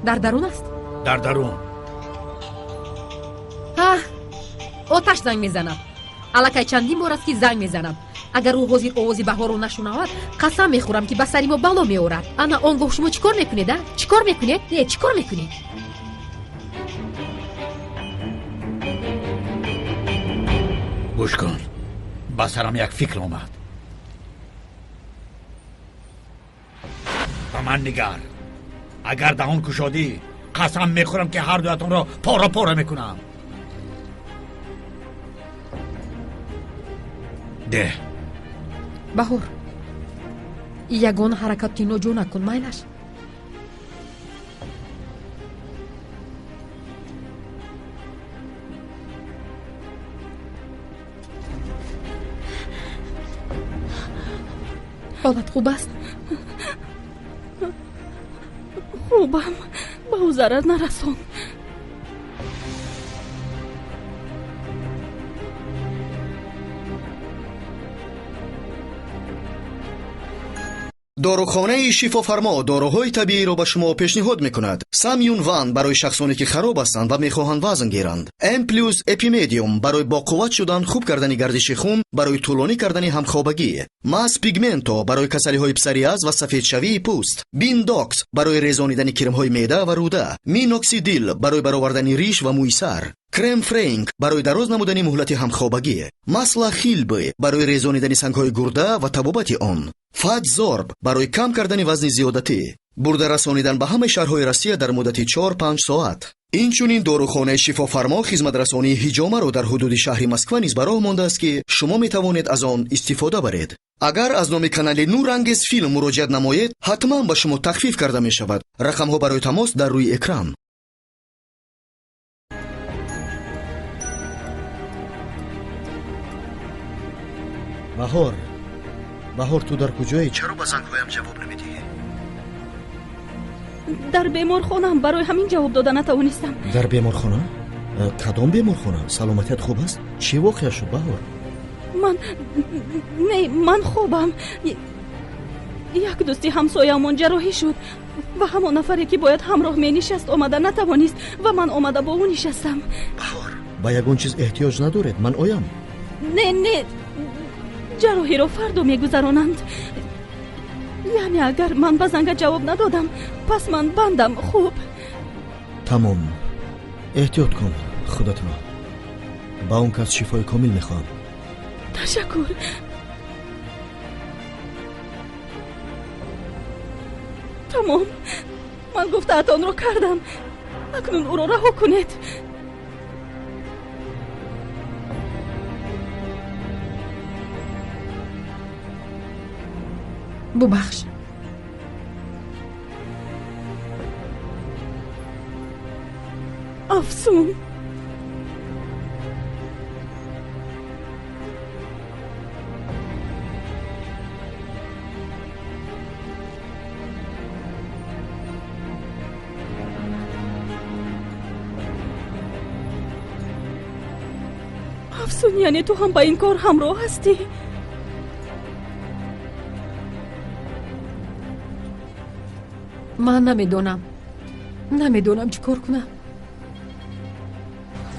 дар дарун аст. дар дарун. оташ занг мезанам. аллакай чандин бор аст ки занг мезанам. агар ӯ ҳозир овози баҳорро нашунавад, қасам мехӯрам ки ба сари мо бало меорад. ана он гоҳ шумо чӣ кор мекунед? Чӣ кор мекунед? Чӣ кор мекунед? гӯш кун. ба сарам як фикр омад. ба ман нигар. агар даҳон кушодӣ, қасам мехӯрам ки ҳар дуятонро пора пора мекунам. де. баҳор, ягона ҳаракати ноҷо накун, майлаш. ҳолат хуб аст? хубам, ба ӯ зарар нарасон. дорухонаи шифофармо доруҳои табииро ба шумо пешниҳод мекунад. Самюн Ван барои шахсоне ки хароб ҳастанд ва мехоҳанд вазн гиранд. М+ Epimedium барои боқувват шудан, хуб кардани гардиши хун, барои тӯлонӣ кардани ҳамхобагӣ. Mas Pigmento барои касалиҳои псориаз ва сафедшавии пӯст. Bindox барои резонидани кремҳои меъда ва рӯда. Minoxidil барои баровардани риш ва мӯи сар. Крем Фрэнк барои дароз намудани муҳлати ҳамхобагӣ. Масла Хилби барои резонидани сангҳои гурда ва табобати он. Фатзорб барои кам кардани вазни зиёдатӣ. бурда расонидан ба ҳамаи шаҳрҳои Россия дар муддати 4-5 соат. инчунин дорухонаи шифофармо хизматрасонии ҳиҷомаро дар ҳудуди шаҳри Москва низ ба роҳ мондааст ки шумо метавонед аз он истифода баред. агар аз номи канали Нурангез филм муроҷиат намоед, ҳатман ба шумо тахфиф карда мешавад. рақамҳо барои тамос дар рӯи экран. баҳор, ту дар куҷоӣ? чаро ба зангҳоям ҷавоб намедиҳӣ? дар беморхонам, барои ҳамин ҷавоб дода натавонистам. дар беморхона? кадом беморхона? саломатият хуб аст? чӣ воқеа шуд баҳор? ман хубам. як дӯсти ҳамсоямон ҷароҳӣ шуд ва ҳамон нафаре ки бояд ҳамроҳ менишаст омада натавонист ва ман омада бо ӯ нишастам. баҳор, ба ягон чиз эҳтиёҷ надоред, ман оям. не ҷароҳиро фардо мегузаронанд. яъне агар ман ба занга ҷавоб надодам, пас ман бандам. хуб, тамом. эҳтиёт кун худатро. ба он кас шифои комил мехоҳам. ташаккур. тамом, ман гуфтаатонро кардам. акнун ӯро раҳо кунед. бубахш. афсун. афсун, яъне ту ҳам ба ин кор ҳамроҳ ҳастӣ? ман намедонам чӣ кор кунам.